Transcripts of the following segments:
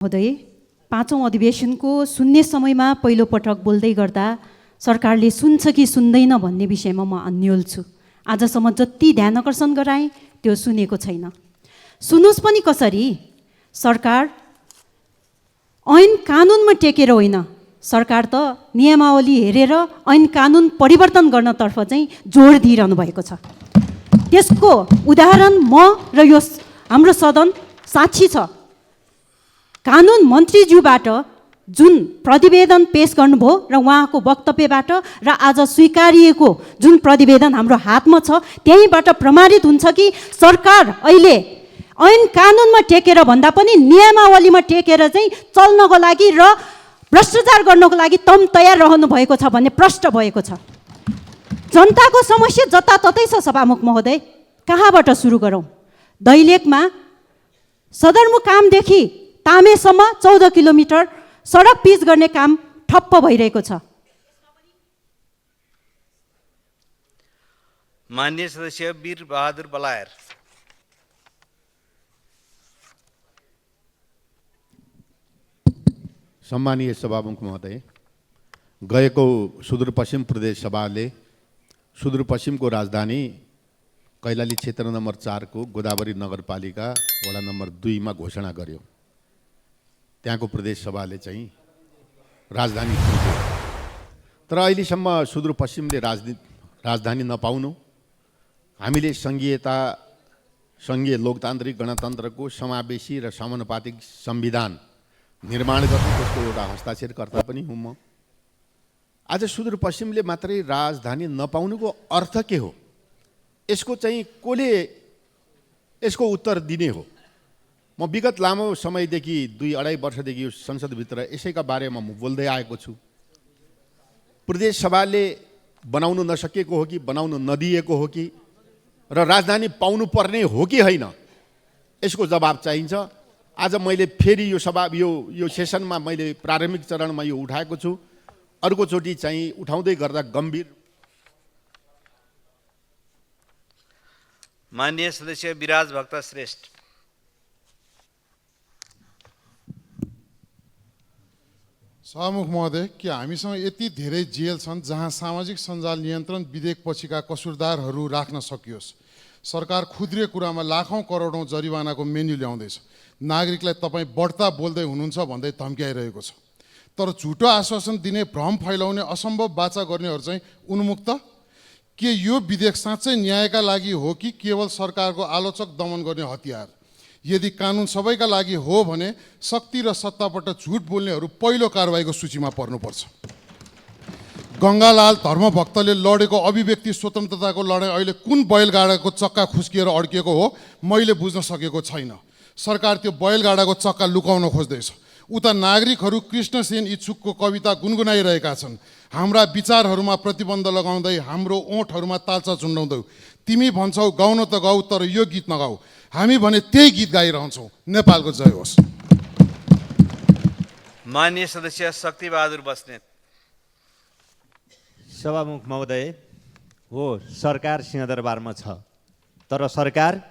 महोदय, पाँचौं अधिवेशनको सुन्ने समयमा पहिलो पटक बोल्दै गर्दा सरकारले सुन्छ कि सुन्दैन भन्ने विषयमा म अन्योल छु। आजसम्म जति ध्यान आकर्षण गराएँ त्यो सुनेको छैन। सुनोस् पनि कसरी? सरकार ऐन कानुनमा टेकेर होइन, सरकार त नियमावली हेरेर ऐन कानुन परिवर्तन गर्नतर्फ चाहिँ जोड दिइरहनु भएको छ। त्यसको उदाहरण म र यो हाम्रो सदन साक्षी छ। कानुन मन्त्रीज्यूबाट जुन प्रतिवेदन पेश गर्नुभयो र उहाँको वक्तव्यबाट र आज स्वीकारिएको जुन प्रतिवेदन हाम्रो हातमा छ त्यहीबाट प्रमाणित हुन्छ कि सरकार अहिले ऐन कानुनमा टेकेर भन्दा पनि नियमावलीमा टेकेर चाहिँ चल्नको लागि र भ्रष्टाचार गर्नको लागि तम तयार रहनु भएको छ भन्ने प्रष्ट भएको छ। जनताको समस्या जताततै छ। सभामुख महोदय, कहाँबाट सुरु गरौँ? दैलेखमा सदरमुकामदेखि तामेसम्म 14 किलोमिटर सडक पिच गर्ने काम ठप्प भइरहेको छ। माननीय सदस्य वीर बहादुर बलायर। सम्मानीय सभामुख महोदय, गएको सुदूरपश्चिम प्रदेश सभाले सुदूरपश्चिमको राजधानी कैलाली क्षेत्र नम्बर 4 को गोदावरी नगरपालिका वडा नम्बर 2 मा घोषणा गर्यो। त्यहाँको प्रदेश सभाले चाहिँ राजधानी चुन्यो। तर अहिलेसम्म सुदूरपश्चिमले राजधानी नपाउनु हामीले संघीयता, संघीय लोकतान्त्रिक गणतन्त्रको समावेशी र समानुपातिक संविधान निर्माण गर्नु त्यसको एउटा हस्ताक्षरकर्ता पनि हुँ म। आज सुदूरपश्चिमले मात्रै राजधानी नपाउनुको अर्थ के हो? यसको चाहिँ कसले यसको उत्तर दिने हो? म विगत लामो समयदेखि 2-2.5 वर्षदेखि यो संसदभित्र यसैका बारेमा म बोल्दै आएको छु। प्रदेश सभाले बनाउनु नसकेको हो कि बनाउनु नदिएको हो कि र राजधानी पाउनु पर्ने हो कि होइन, यसको जवाब चाहिन्छ। आज मैले फेरि यो सभा यो सेसनमा मैले प्रारम्भिक चरणमा यो उठाएको छु। अर्कोचोटि चाहिँ उठाउँदै गर्दा गम्भीर। माननीय सदस्य विराज भक्त श्रेष्ठ। सभामुख महोदय, के हामीसँग यति धेरै जेल छन् जहाँ सामाजिक सञ्जाल नियन्त्रण विधेयक पछिका कसुरदारहरू राख्न सकियोस्? सरकार खुद्रे कुरामा लाखौं करोडौं जरिवानाको मेन्यु ल्याउँदैछ। नागरिकलाई तपाईँ बढ्ता बोल्दै हुनुहुन्छ भन्दै धम्क्याइरहेको छ। तर झुटो आश्वासन दिने, भ्रम फैलाउने, असम्भव वाचा गर्नेहरू चाहिँ उन्मुक्त। के यो विधेयक साँच्चै न्यायका लागि हो कि केवल सरकारको आलोचक दमन गर्ने हतियार? यदि कानुन सबैका लागि हो भने शक्ति र सत्तापट्ट झुट बोल्नेहरू पहिलो कारबाहीको सूचीमा पर्नुपर्छ। गङ्गालाल धर्मभक्तले लडेको अभिव्यक्ति स्वतन्त्रताको लडाइँ अहिले कुन बैलगाडाको चक्का खुस्किएर अड्किएको हो मैले बुझ्न सकेको छैन। सरकार त्यो बैलगाडाको चक्का लुकाउन खोज्दैछ। उता नागरिकहरू कृष्णसेन इच्छुकको कविता गुनगुनाइरहेका छन्। हाम्रा विचारहरूमा प्रतिबन्ध लगाउँदै हाम्रो ओठहरूमा तालचा झुन्डाउँदै तिमी भन्छौ गाउन त गाऊ तर यो गीत नगाऊ, हामी भने त्यही गीत गाइरहन्छौँ। नेपालको जय होस्। माननीय सदस्य शक्ति बहादुर बस्नेत। सभामुख महोदय, हो सरकार सिंहदरबारमा छ, तर सरकार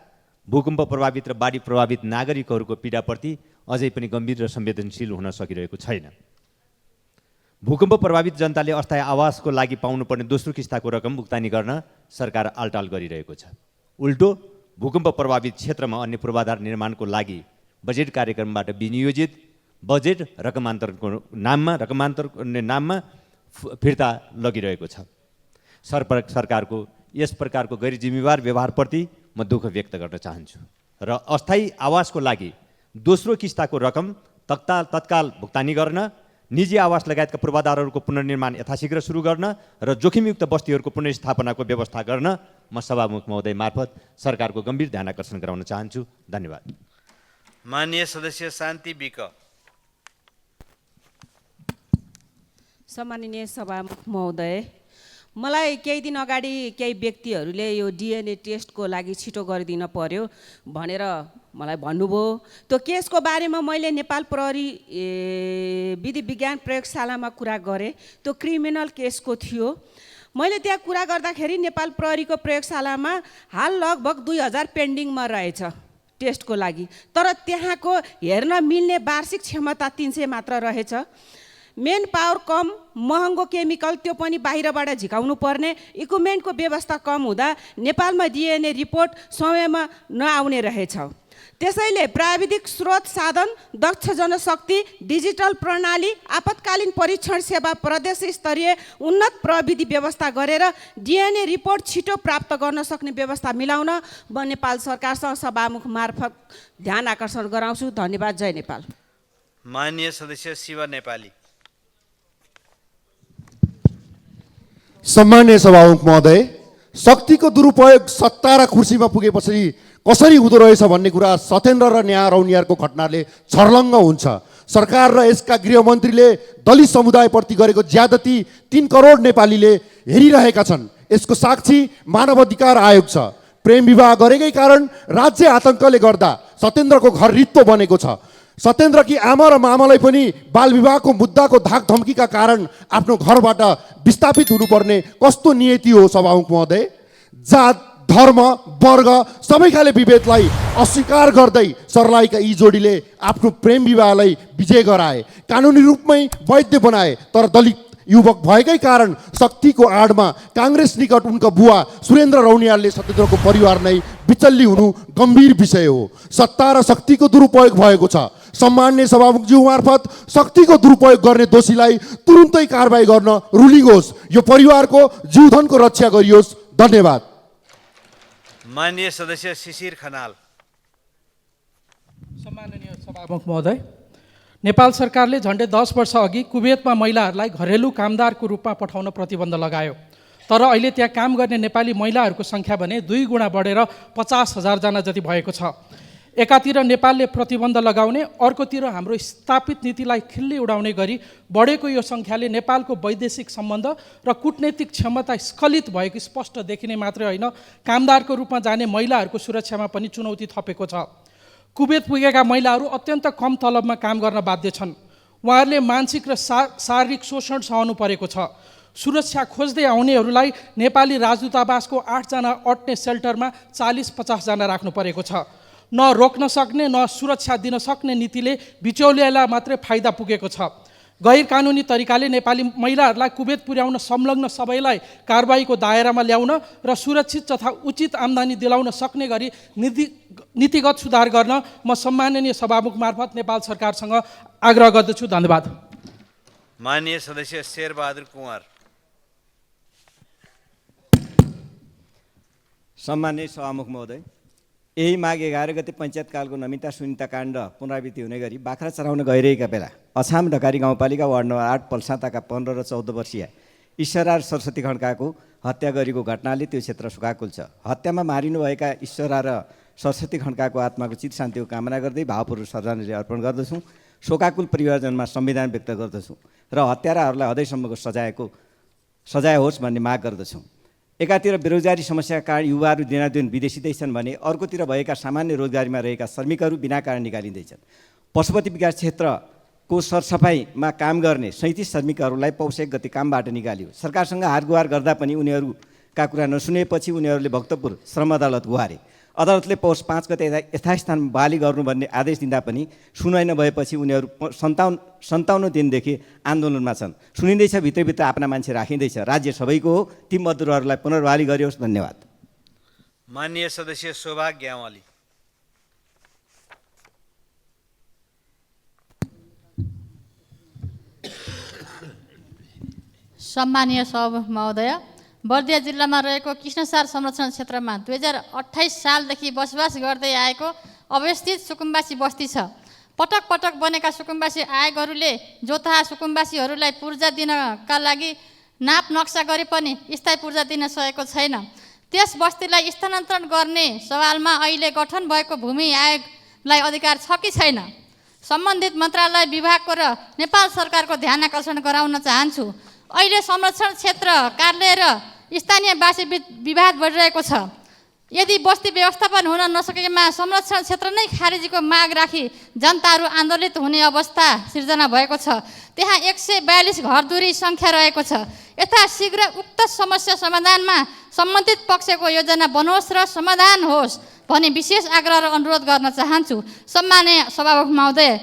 भूकम्प प्रभावित र बाढी प्रभावित नागरिकहरूको पीडाप्रति अझै पनि गम्भीर र संवेदनशील हुन सकिरहेको छैन। भूकम्प प्रभावित जनताले अस्थायी आवासको लागि पाउनुपर्ने दोस्रो किस्ताको रकम भुक्तानी गर्न सरकार आलटाल गरिरहेको छ। उल्टो भूकम्प प्रभावित क्षेत्रमा अन्य पूर्वाधार निर्माणको लागि बजेट कार्यक्रमबाट विनियोजित बजेट रकमान्तरणको नाममा फिर्ता लगिरहेको छ। सरकारको यस प्रकारको गैर जिम्मेवार व्यवहारप्रति म दुःख व्यक्त गर्न चाहन्छु र अस्थायी आवासको लागि दोस्रो किस्ताको रकम तत्काल भुक्तानी गर्न, निजी आवास लगायतका पूर्वाधारहरूको पुनर्निर्माण यथाशीघ्र सुरु गर्न र जोखिमयुक्त बस्तीहरूको पुनर्स्थापनाको व्यवस्था गर्न म सभामुख महोदय मार्फत सरकारको गम्भीर ध्यान आकर्षण गराउन चाहन्छु। धन्यवाद। माननीय सदस्य शान्ति विक। सम्माननीय सभामुख महोदय, मलाई केही दिन अगाडि केही व्यक्तिहरूले यो डिएनए टेस्टको लागि छिटो गरिदिन पर्यो भनेर मलाई भन्नुभयो। त्यो केसको बारेमा मैले नेपाल प्रहरी विधि विज्ञान प्रयोगशालामा कुरा गरेँ। त्यो क्रिमिनल केसको थियो। मैले त्यहाँ कुरा गर्दाखेरि नेपाल प्रहरीको प्रयोगशालामा हाल लगभग 2000 पेन्डिङमा रहेछ। टेस्टको लागि, तर त्यहाँको हेर्न मिल्ने वार्षिक क्षमता 300 मात्र रहेछ। मेन पावर कम, महँगो केमिकल, त्यो पनि बाहिरबाट झिकाउनु पर्ने, इक्विपमेन्टको व्यवस्था कम हुँदा नेपालमा डिएनए रिपोर्ट समयमा नआउने रहेछ। त्यसैले प्राविधिक स्रोत साधन, दक्ष जनशक्ति, डिजिटल प्रणाली, आपतकालीन परीक्षण सेवा, प्रदेश स्तरीय उन्नत प्रविधि व्यवस्था गरेर डिएनए रिपोर्ट छिटो प्राप्त गर्न सक्ने व्यवस्था मिलाउन म नेपाल सरकारसँग सभामुख मार्फत ध्यान आकर्षण गराउँछु। धन्यवाद। जय नेपाल। माननीय सदस्य शिव नेपाली। सम्माननीय सभामुख महोदय, शक्तिको दुरुपयोग सत्ता र कुर्सीमा पुगेपछि कसरी हुँदो रहेछ भन्ने कुरा सत्येन्द्र र नेहा रौनियारको घटनाले छर्लङ्ग हुन्छ। सरकार र यसका गृहमन्त्रीले दलित समुदायप्रति गरेको ज्यादती 3 करोड नेपालीले हेरिरहेका छन्। यसको साक्षी मानवाधिकार आयोग छ। प्रेम विवाह गरेकै कारण राज्य आतङ्कले गर्दा सत्येन्द्रको घर रित्तो बनेको छ। सत्येन्द्रकी आमा र मामालाई पनि बाल विवाहको मुद्दाको धाक धम्कीका कारण आफ्नो घरबाट विस्थापित हुनुपर्ने कस्तो नियति हो सभामुख महोदय? जात, धर्म, वर्ग सबै खाले विभेदलाई अस्वीकार गर्दै सर्लाहीका यी जोडीले आफ्नो प्रेम विवाहलाई विजय गराए, कानुनी रूपमै वैध बनाए। तर दलित युवक भएकै कारण शक्तिको आडमा काङ्ग्रेस निकट उनका बुवा सुरेन्द्र रौनियालले सत्येन्द्रको परिवार नै विचल्ली हुनु गम्भीर विषय हो। सत्ता र शक्तिको दुरुपयोग भएको छ। सम्माननीय सभामुखज्यू मार्फत शक्तिको दुरुपयोग गर्ने दोषीलाई तुरुन्तै कारबाही गर्न रुलिङ होस्। यो परिवारको जीवधनको रक्षा गरियोस्। धन्यवाद। माननीय सदस्य शिशिर खनाल। सम्माननीय सभामुख महोदय, नेपाल सरकारले झन्डै 10 वर्ष अघि कुवेतमा महिलाहरूलाई घरेलु कामदारको रूपमा पठाउन प्रतिबन्ध लगायो। तर अहिले त्यहाँ काम गर्ने नेपाली महिलाहरूको सङ्ख्या भने 2 गुणा बढेर 50,000 जना जति भएको छ। एकातिर नेपालले प्रतिबन्ध लगाउने, अर्कोतिर हाम्रो स्थापित नीतिलाई खिल्ली उडाउने गरी बढेको यो सङ्ख्याले नेपालको वैदेशिक सम्बन्ध र कूटनैतिक क्षमता स्खलित भएको स्पष्ट देखिने मात्रै होइन, कामदारको रूपमा जाने महिलाहरूको सुरक्षामा पनि चुनौती थपेको छ। कुवेत पुगेका महिलाहरू अत्यन्त कम तलबमा काम गर्न बाध्य छन्। उहाँहरूले मानसिक र शारीरिक शोषण सहनु परेको छ। सुरक्षा खोज्दै आउनेहरूलाई नेपाली राजदूतावासको 8 जना अट्ने सेल्टरमा 40-50 जना राख्नु परेको छ। न रोक्न सक्ने न सुरक्षा दिन सक्ने नीतिले बिचौलियालाई मात्रै फाइदा पुगेको छ। गैर कानुनी तरिकाले नेपाली महिलाहरूलाई कुवेत पुर्याउन संलग्न सबैलाई कारबाहीको दायरामा ल्याउन र सुरक्षित तथा उचित आम्दानी दिलाउन सक्ने गरी नीतिगत सुधार गर्न म सम्माननीय सभामुख मार्फत नेपाल सरकारसँग आग्रह गर्दछु। धन्यवाद। माननीय सदस्य शेरबहादुर कुँवर। सम्माननीय सभामुख महोदय, यही माघ 11 गते पञ्चायतकालको नमिता सुनिता काण्ड पुनरावृत्ति हुने गरी बाख्रा चराउन गइरहेका बेला अछाम ढकारी गाउँपालिका वार्ड नम्बर 8 पल्साताका 15 र 14 वर्षीय ईश्वरा सरस्वती खड्काको हत्या गरेको घटनाले त्यो क्षेत्र शोकाकुल छ। हत्यामा मारिनुभएका ईश्वरा र सरस्वती खड्काको आत्माको चित शान्तिको कामना गर्दै भावपूर्वक श्रद्धाञ्जली अर्पण गर्दछौँ। शोकाकुल परिवारजनमा संविधान व्यक्त गर्दछौँ र हत्याराहरूलाई अझैसम्मको सजाय होस् भन्ने माग गर्दछौँ। एकातिर बेरोजगारी समस्याका कारण युवाहरू दिनादिन विदेशिँदैछन् भने अर्कोतिर भएका सामान्य रोजगारीमा रहेका श्रमिकहरू बिना कारण निकालिँदैछन्। पशुपति विकास क्षेत्रको सरसफाइमा काम गर्ने 37 श्रमिकहरूलाई पौष 1 गते कामबाट निकालियो। सरकारसँग हारगुहार गर्दा पनि उनीहरूका कुरा नसुनेपछि उनीहरूले भक्तपुर श्रम अदालत गुहारे। अदालतले पौष 5 गते यथास्थानमा बहाली गर्नु भन्ने आदेश दिँदा पनि सुनवाई नभएपछि उनीहरू 57 दिनदेखि आन्दोलनमा छन्। सुनिँदैछ, भित्रभित्र आफ्ना मान्छे राखिँदैछ। राज्य सबैको हो, ती मजदुरहरूलाई पुनर्बहाली गरियोस्। धन्यवाद। माननीय सदस्य शोभा ग्यावाली। सम्मानीय सभामुख महोदय, बर्दिया जिल्लामा रहेको कृष्णसार संरक्षण क्षेत्रमा 2028 सालदेखि बसोबास गर्दै आएको अवस्थित सुकुम्बासी बस्ती छ। पटक पटक बनेका सुकुम्बासी आयोगहरूले जोतहा सुकुम्बासीहरूलाई पूर्जा दिनका लागि नाप नक्सा गरे पनि स्थायी पूर्जा दिन सकेको छैन। त्यस बस्तीलाई स्थानान्तरण गर्ने सवालमा अहिले गठन भएको भूमि आयोगलाई अधिकार छ कि छैन? सम्बन्धित मन्त्रालय, विभागको र नेपाल सरकारको ध्यान आकर्षण गराउन चाहन्छु। अहिले संरक्षण क्षेत्र कार्यालय र स्थानीयवासी विवाद बढिरहेको छ। यदि बस्ती व्यवस्थापन हुन नसकेमा संरक्षण क्षेत्र नै खारेजीको माग राखी जनताहरू आन्दोलित हुने अवस्था सिर्जना भएको छ। त्यहाँ 142 घरधुरी सङ्ख्या रहेको छ। यथाशीघ्र उक्त समस्या समाधानमा सम्बन्धित पक्षको योजना बनोस् र समाधान होस्। भनी विशेष आग्रह र अनुरोध गर्न चाहन्छु। सम्माननीय सभामुख महोदय,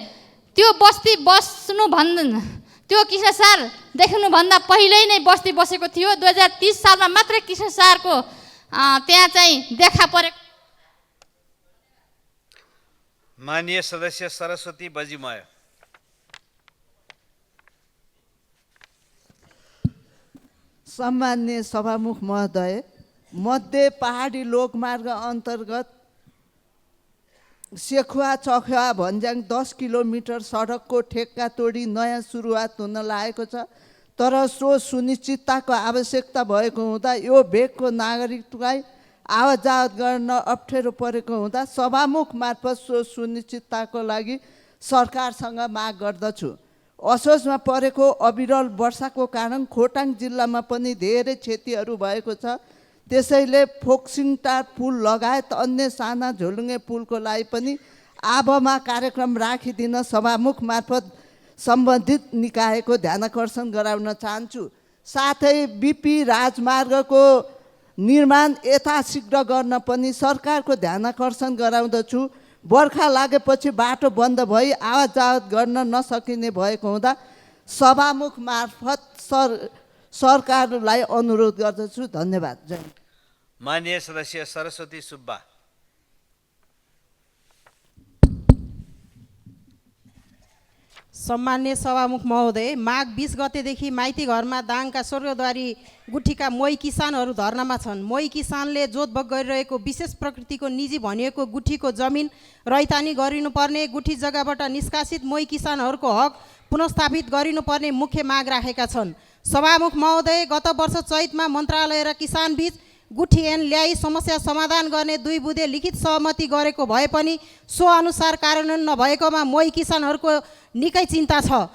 त्यो बस्ती त्यो कृष्णसार देखिनुभन्दा पहिल्यै नै बस्ती बसेको थियो। 2030 सालमा मात्रै कृष्णसारको त्यहाँ चाहिँ देखा परेको। माननीय सदस्य सरस्वती बजिमय। सम्माननीय सभामुख महोदय, मध्य पहाडी लोकमार्ग अन्तर्गत सेखुवा चखुवा भन्ज्याङ 10 किलोमिटर सडकको ठेक्का तोडी नयाँ सुरुवात हुन लागेको छ। तर सो सुनिश्चितताको आवश्यकता भएको हुँदा यो भेगको नागरिकलाई आवत जावत गर्न अप्ठ्यारो परेको हुँदा सभामुख मार्फत सो सुनिश्चितताको लागि सरकारसँग माग गर्दछु। असोजमा परेको अविरल वर्षाको कारण खोटाङ जिल्लामा पनि धेरै क्षतिहरू भएको छ। त्यसैले फोक्सिङटार पुल लगायत अन्य साना झोलुङ्गे पुलको लागि पनि आबमा कार्यक्रम राखिदिन सभामुख मार्फत सम्बन्धित निकायको ध्यानाकर्षण गराउन चाहन्छु। साथै बिपी राजमार्गको निर्माण यथाशीघ्र गर्न पनि सरकारको ध्यानाकर्षण गराउँदछु। बर्खा लागेपछि बाटो बन्द भई आवत जावत गर्न नसकिने भएको हुँदा सभामुख मार्फत सरकारलाई अनुरोध गर्दछु। धन्यवाद। जय। माननीय सदस्य सरस्वती सुब्बा। सम्मान्य सभामुख महोदय, माघ 20 गतेदेखि माइती घरमा दाङका स्वर्गद्वारी गुठीका मोही किसानहरू धर्नामा छन्। मोही किसानले जोतभोग गरिरहेको विशेष प्रकृतिको निजी भनिएको गुठीको जमिन रैतानी गरिनुपर्ने, गुठी जग्गाबाट निष्कासित मोही किसानहरूको हक पुनर्स्थापित गरिनुपर्ने मुख्य माग राखेका छन्। सभामुख महोदय, गत वर्ष चैतमा मन्त्रालय र किसानबीच गुठी ऐन ल्याई समस्या समाधान गर्ने 2 बुँदे लिखित सहमति गरेको भए पनि सो अनुसार कार्यान्वयन नभएकोमा मोही किसानहरूको निकै चिन्ता छ।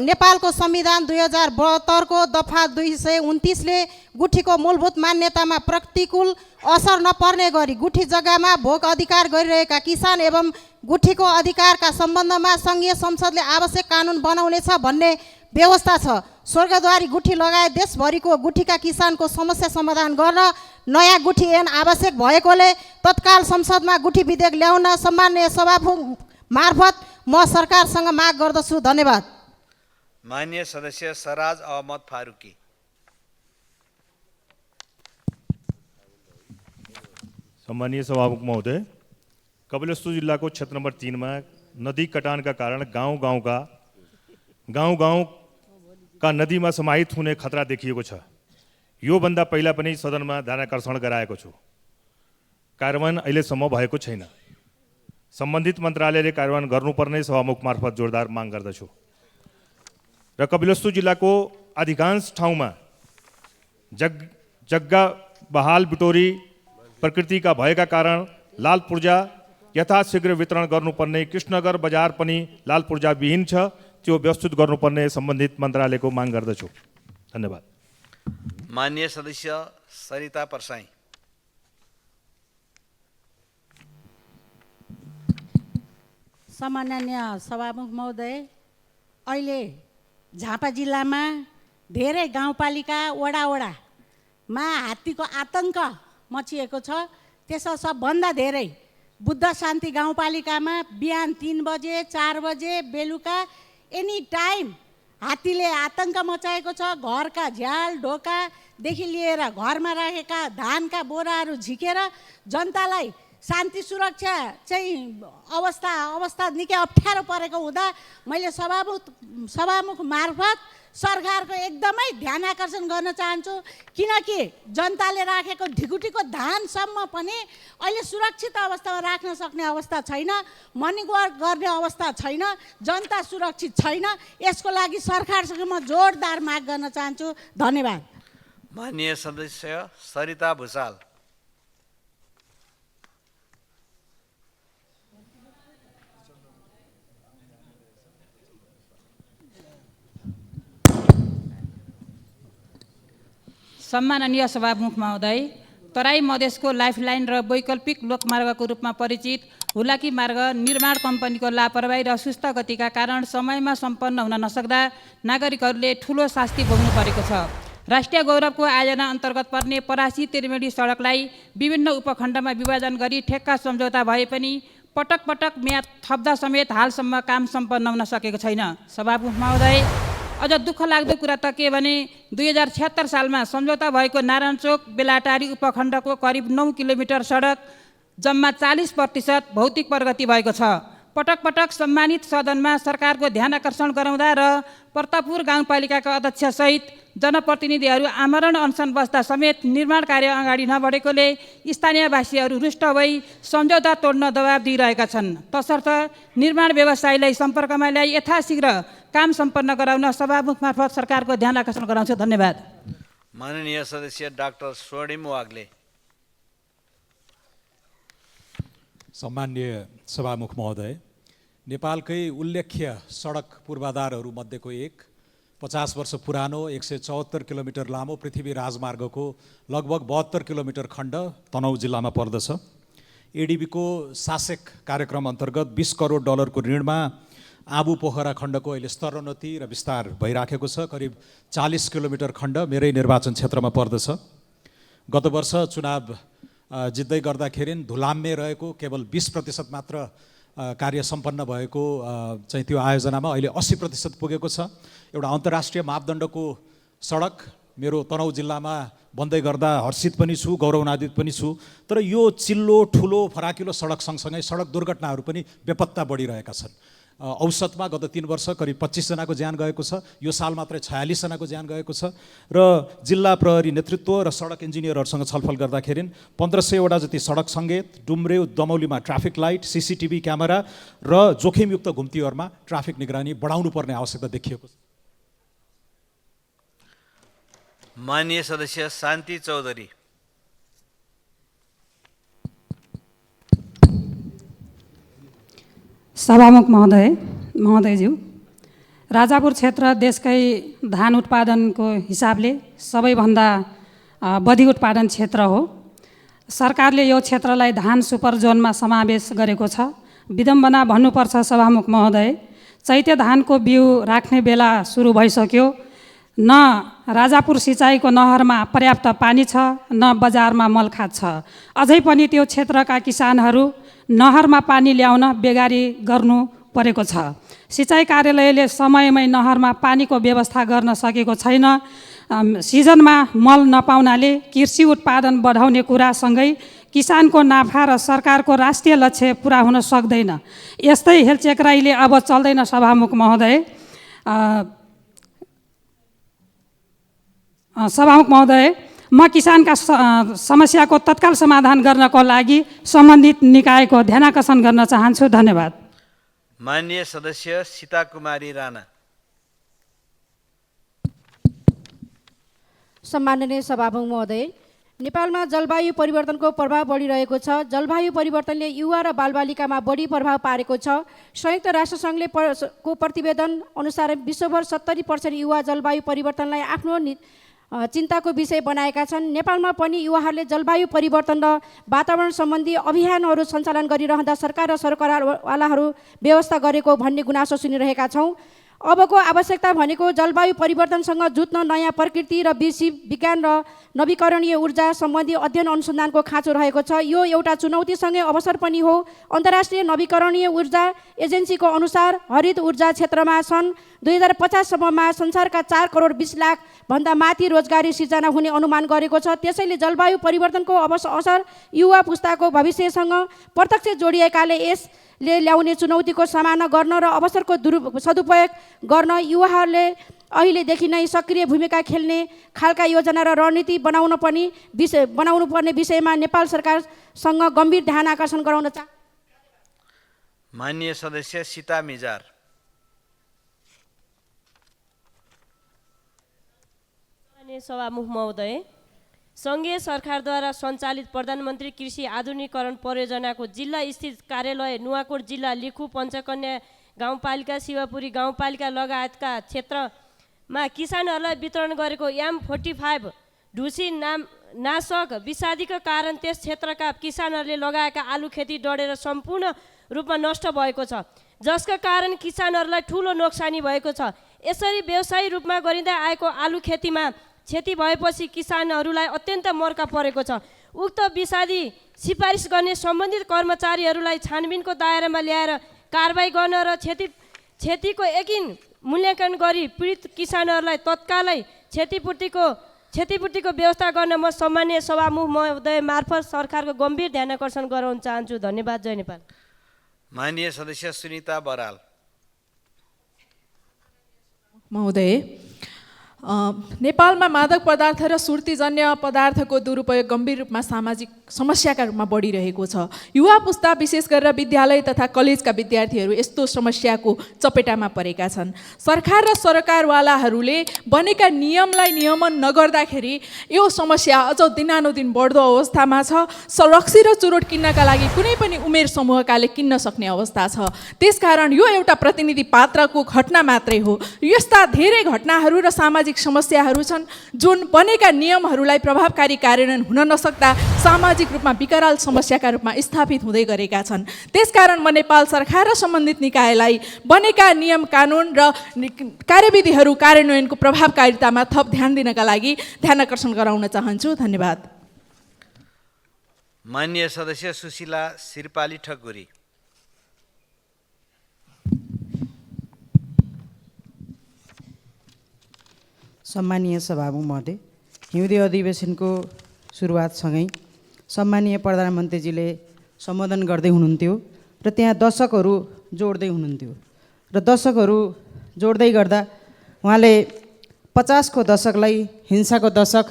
नेपालको संविधान 2072 को दफा 229ले गुठीको मूलभूत मान्यतामा प्रतिकूल असर नपर्ने गरी गुठी जग्गामा भोग अधिकार गरिरहेका किसान एवं गुठीको अधिकारका सम्बन्धमा सङ्घीय संसदले आवश्यक कानुन बनाउनेछ भन्ने व्यवस्था छ। स्वर्गद्वारी गुठी लगायत देशभरिको गुठीका किसानको समस्या समाधान गर्न नयाँ गुठी ऐन आवश्यक भएकोले तत्काल संसदमा गुठी विधेयक ल्याउन सम्माननीय सभामुख मार्फत म सरकारसँग माग गर्दछु। धन्यवाद। माननीय सदस्य सराज अहमद फारूकी। सम्मानीय सभामुख महोदय, कपिलवस्तु जिल्लाको क्षेत्र नम्बर 3 मा नदी कटानका कारण गाउँ का नदीमा समाहित हुने खतरा देखिएको छ। योभन्दा पहिला पनि सदनमा ध्यानाकर्षण गराएको छु। कार्यान्वयन अहिलेसम्म भएको छैन। सम्बन्धित मन्त्रालयले कार्यान्वयन गर्नुपर्ने सभामुख मार्फत जोरदार माग गर्दछु। र कपिलवस्तु जिल्लाको अधिकांश ठाउँमा जग्गा बहाल बिटोरी प्रकृतिका भएका कारण लाल पूर्जा यथाशीघ्र वितरण गर्नुपर्ने, कृष्णनगर बजार पनि लाल पूर्जा विहीन छ, त्यो व्यवस्थित गर्नुपर्ने सम्बन्धित मन्त्रालयको माग गर्दछु। धन्यवाद। माननीय सदस्य सरिता परसाई। सम्माननीय सभामुख महोदय, अहिले झापा जिल्लामा धेरै गाउँपालिका वडामा हात्तीको आतङ्क मचिएको छ। त्यसमा सबभन्दा धेरै बुद्ध शान्ति गाउँपालिकामा बिहान 3 बजे 4 बजे बेलुका एनी टाइम हात्तीले आतङ्क मचाएको छ। घरका झ्याल ढोकादेखि लिएर घरमा राखेका धानका बोराहरू झिकेर जनतालाई शान्ति सुरक्षा चाहिँ अवस्था निकै अप्ठ्यारो परेको हुँदा मैले सभामुख मार्फत सरकारको एकदमै ध्यान आकर्षण गर्न चाहन्छु। किनकि जनताले राखेको ढिकुटीको धानसम्म पनि अहिले सुरक्षित अवस्थामा राख्न सक्ने अवस्था छैन, मनी वर्क गर्ने अवस्था छैन, जनता सुरक्षित छैन। यसको लागि सरकारसँग म जोरदार माग गर्न चाहन्छु। धन्यवाद। माननीय सदस्य सरिता भुसाल। सम्माननीय सभामुख महोदय, तराई मधेसको लाइफलाइन र वैकल्पिक लोकमार्गको रूपमा परिचित हुलाकी मार्ग निर्माण कम्पनीको लापरवाही र सुस्त गतिका कारण समयमा सम्पन्न हुन नसक्दा नागरिकहरूले ठुलो शास्ति भोग्नु परेको छ। राष्ट्रिय गौरवको आयोजना अन्तर्गत पर्ने परासी त्रिवेणी सडकलाई विभिन्न उपखण्डमा विभाजन गरी ठेक्का सम्झौता भए पनि पटक पटक म्याद थप्दा समेत हालसम्म काम सम्पन्न हुन सकेको छैन। सभामुख महोदय, अझ दुःख लाग्दो कुरा त के भने 2076 सालमा सम्झौता भएको नारायणचोक बेलाटारी उपखण्डको करिब 9 किलोमिटर सडक जम्मा 40% भौतिक प्रगति भएको छ। पटक पटक सम्मानित सदनमा सरकारको ध्यान आकर्षण गराउँदा र प्रतापपुर गाउँपालिकाका अध्यक्षसहित जनप्रतिनिधिहरू आमरण अनसन बस्दा समेत निर्माण कार्य अगाडि नबढेकोले स्थानीयवासीहरू रुष्ट भई सम्झौता तोड्न दबाब दिइरहेका छन्। तसर्थ निर्माण व्यवसायीलाई सम्पर्कमा ल्याई यथाशीघ्र काम सम्पन्न गराउन सभामुख मार्फत सरकारको ध्यान आकर्षण गराउँछु। धन्यवाद। माननीय सदस्य डाक्टर स्वर्णिम वाग्ले। सम्मान्य सभामुख महोदय, नेपालकै उल्लेख्य सडक पूर्वाधारहरू मध्येको एक 50 वर्ष पुरानो 174 किलोमिटर लामो पृथ्वी राजमार्गको लगभग 72 किलोमिटर खण्ड तनहुँ जिल्लामा पर्दछ। एडिबीको सासेक कार्यक्रम अन्तर्गत 20 करोड डलरको ऋणमा आबु पोखरा खण्डको अहिले स्तरोन्नति र विस्तार भइराखेको छ। करिब 40 किलोमिटर खण्ड मेरै निर्वाचन क्षेत्रमा पर्दछ। गत वर्ष चुनाव जित्दै गर्दाखेरि धुलाम्मे रहेको केवल 20% मात्र कार्य सम्पन्न भएको चाहिँ त्यो आयोजनामा अहिले 80% पुगेको छ। एउटा अन्तर्राष्ट्रिय मापदण्डको सडक मेरो तनहुँ जिल्लामा बन्दै गर्दा हर्षित पनि छु, गौरवान्वित पनि छु। तर यो चिल्लो ठुलो फराकिलो सडक सँगसँगै सडक दुर्घटनाहरू पनि बेपत्ता बढिरहेका छन्। औसतमा गत 3 वर्ष करिब 25 जनाको ज्यान गएको छ। यो साल मात्रै 46 जनाको ज्यान गएको छ। र जिल्ला प्रहरी नेतृत्व र सडक इन्जिनियरहरूसँग छलफल गर्दाखेरि 1500 वटा जति सडक सङ्केत, डुम्रे दमौलीमा ट्राफिक लाइट, CCTV क्यामेरा र जोखिमयुक्त घुम्तीहरूमा ट्राफिक निगरानी बढाउनु पर्ने आवश्यकता देखिएको छ। माननीय सदस्य शान्ति चौधरी। सभामुख महोदयज्यू, राजापुर क्षेत्र देशकै धान उत्पादनको हिसाबले सबैभन्दा बढी उत्पादन क्षेत्र हो। सरकारले यो क्षेत्रलाई धान सुपर जोनमा समावेश गरेको छ। विडम्बना भन्नुपर्छ सभामुख महोदय, चैते धानको बिउ राख्ने बेला सुरु भइसक्यो। न राजापुर सिँचाइको नहरमा पर्याप्त पानी छ, न बजारमा मलखात छ। अझै पनि त्यो क्षेत्रका किसानहरू नहरमा पानी ल्याउन बेगारी गर्नु परेको छ। सिँचाइ कार्यालयले समयमै नहरमा पानीको व्यवस्था गर्न सकेको छैन। सिजनमा मल नपाउनाले कृषि उत्पादन बढाउने कुरासँगै किसानको नाफा र सरकारको राष्ट्रिय लक्ष्य पुरा हुन सक्दैन। यस्तै हेलचेक्राइले अब चल्दैन सभामुख महोदय। सभामुख महोदय, म किसानका समस्याको तत्काल समाधान गर्नको लागि सम्बन्धित निकायको ध्यानाकर्षण गर्न चाहन्छु। धन्यवाद। माननीय सदस्य सीता कुमारी राणा। सम्माननीय सभामुख महोदय, नेपालमा जलवायु परिवर्तनको प्रभाव बढिरहेको छ। जलवायु परिवर्तनले युवा र बालबालिकामा बढी प्रभाव पारेको छ। संयुक्त राष्ट्रसङ्घले को प्रतिवेदन अनुसार विश्वभर 70% युवा जलवायु परिवर्तनलाई आफ्नो चिन्ताको विषय बनाएका छन्। नेपालमा पनि युवाहरूले जलवायु परिवर्तन र वातावरण सम्बन्धी अभियानहरू सञ्चालन गरिरहँदा सरकार र सरकारवालाहरू व्यवस्था गरेको भन्ने गुनासो सुनिरहेका छौँ। अबको आवश्यकता भनेको जलवायु परिवर्तनसँग जुझ्न नयाँ प्रकृति र विज्ञान र नवीकरणीय ऊर्जा सम्बन्धी अध्ययन अनुसन्धानको खाँचो रहेको छ। यो एउटा चुनौतीसँगै अवसर पनि हो। अन्तर्राष्ट्रिय नवीकरणीय ऊर्जा एजेन्सीको अनुसार हरित ऊर्जा क्षेत्रमा सन् 2050 सम्ममा संसारका 4 करोड 20 लाख भन्दा माथि रोजगारी सिर्जना हुने अनुमान गरेको छ। त्यसैले जलवायु परिवर्तनको असर युवा पुस्ताको भविष्यसँग प्रत्यक्ष जोडिएकाले यसले ल्याउने चुनौतीको सामना गर्न र अवसरको सदुपयोग गर्न युवाहरूले अहिलेदेखि नै सक्रिय भूमिका खेल्ने खालका योजना र रणनीति बनाउनु पर्ने विषयमा नेपाल सरकारसँग गम्भीर ध्यान आकर्षण गराउन माननीय सदस्य सीता मिजार। सभामुख महोदय, सङ्घीय सरकारद्वारा सञ्चालित प्रधानमन्त्री कृषि आधुनिकीकरण परियोजनाको जिल्ला स्थित कार्यालय नुवाकोट जिल्ला लिखु पञ्चकन्या गाउँपालिका शिवपुरी गाउँपालिका लगायतका क्षेत्रमा किसानहरूलाई वितरण गरेको M45 ढुसी नाशक विषादीका कारण त्यस क्षेत्रका किसानहरूले लगाएका आलु खेती डढेर सम्पूर्ण रूपमा नष्ट भएको छ, जसका कारण किसानहरूलाई ठुलो नोक्सानी भएको छ। यसरी व्यवसायी रूपमा गरिँदै आएको आलु खेतीमा क्षति भएपछि किसानहरूलाई अत्यन्त मर्का परेको छ। उक्त विषादी सिफारिस गर्ने सम्बन्धित कर्मचारीहरूलाई छानबिनको दायरामा ल्याएर कारबाही गर्न र क्षतिको यकिन मूल्याङ्कन गरी पीडित किसानहरूलाई तत्कालै क्षतिपूर्तिको व्यवस्था गर्न म सम्माननीय सभामुख महोदय मार्फत सरकारको गम्भीर ध्यान आकर्षण गराउन चाहन्छु। धन्यवाद। जय नेपाल। माननीय सदस्य सुनिता बराल। महोदय, नेपालमा मादक पदार्थ र सुर्तीजन्य पदार्थको दुरुपयोग गम्भीर रूपमा सामाजिक समस्याका रूपमा बढिरहेको छ। युवा पुस्ता विशेष गरेर विद्यालय तथा कलेजका विद्यार्थीहरू यस्तो समस्याको चपेटामा परेका छन्। सरकार र सरकारवालाहरूले बनेका नियमलाई नियमन नगर्दाखेरि यो समस्या अझ दिनानुदिन बढ्दो अवस्थामा छ। रक्सी र चुरोट किन्नका लागि कुनै पनि उमेर समूहकाले किन्न सक्ने अवस्था छ। त्यसकारण यो एउटा प्रतिनिधि पात्रको घटना मात्रै हो। यस्ता धेरै घटनाहरू र सामाजिक समस्याहरू छन् जुन बनेका नियमहरूलाई प्रभावकारी कार्यान्वयन हुन नसक्दा सामाजिक रूपमा विकराल समस्याका रूपमा स्थापित हुँदै गरेका छन्। त्यसकारण म नेपाल सरकार र सम्बन्धित निकायलाई बनेका नियम कानुन र कार्यविधिहरू कार्यान्वयनको प्रभावकारितामा थप ध्यान दिनका लागि ध्यान आकर्षण गराउन चाहन्छु। धन्यवाद। माननीय सदस्य सुशीला सिरपाली ठकुरी। सम्मानीय सभामुख महोदय, हिउँदे अधिवेशनको सुरुवातसँगै सम्मानीय प्रधानमन्त्रीजीले सम्बोधन गर्दै हुनुहुन्थ्यो र त्यहाँ दशकहरू जोड्दै हुनुहुन्थ्यो र दशकहरू जोड्दै गर्दा उहाँले 50 को दशकलाई हिंसाको दशक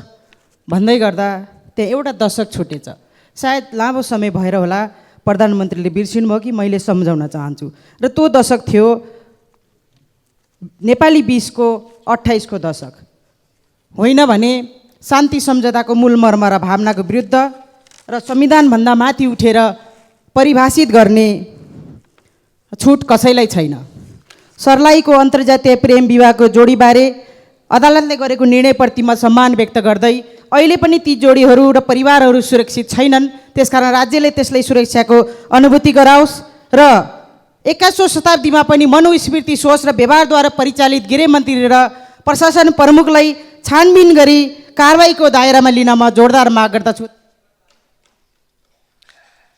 भन्दै गर्दा त्यहाँ एउटा दशक छुटेछ। सायद लामो समय भएर होला प्रधानमन्त्रीले बिर्सिनुभयो कि मैले सम्झाउन चाहन्छु। र त्यो दशक थियो नेपाली 20 को 28 को दशक। होइन भने शान्ति सम्झौताको मूल मर्म र भावनाको विरुद्ध र संविधानभन्दा माथि उठेर परिभाषित गर्ने छुट कसैलाई छैन। सर्लाहीको अन्तर्जातीय प्रेम विवाहको जोडीबारे अदालतले गरेको निर्णयप्रति म सम्मान व्यक्त गर्दै अहिले पनि ती जोडीहरू र परिवारहरू सुरक्षित छैनन्। त्यसकारण राज्यले त्यसलाई सुरक्षाको अनुभूति गराओस् र 21औं शताब्दीमा पनि मनुस्मृति सोच र व्यवहारद्वारा परिचालित गृहमन्त्री र प्रशासन प्रमुखलाई छानबिन गरी कारबाहीको दायरामा लिन म जोरदार माग गर्दछु।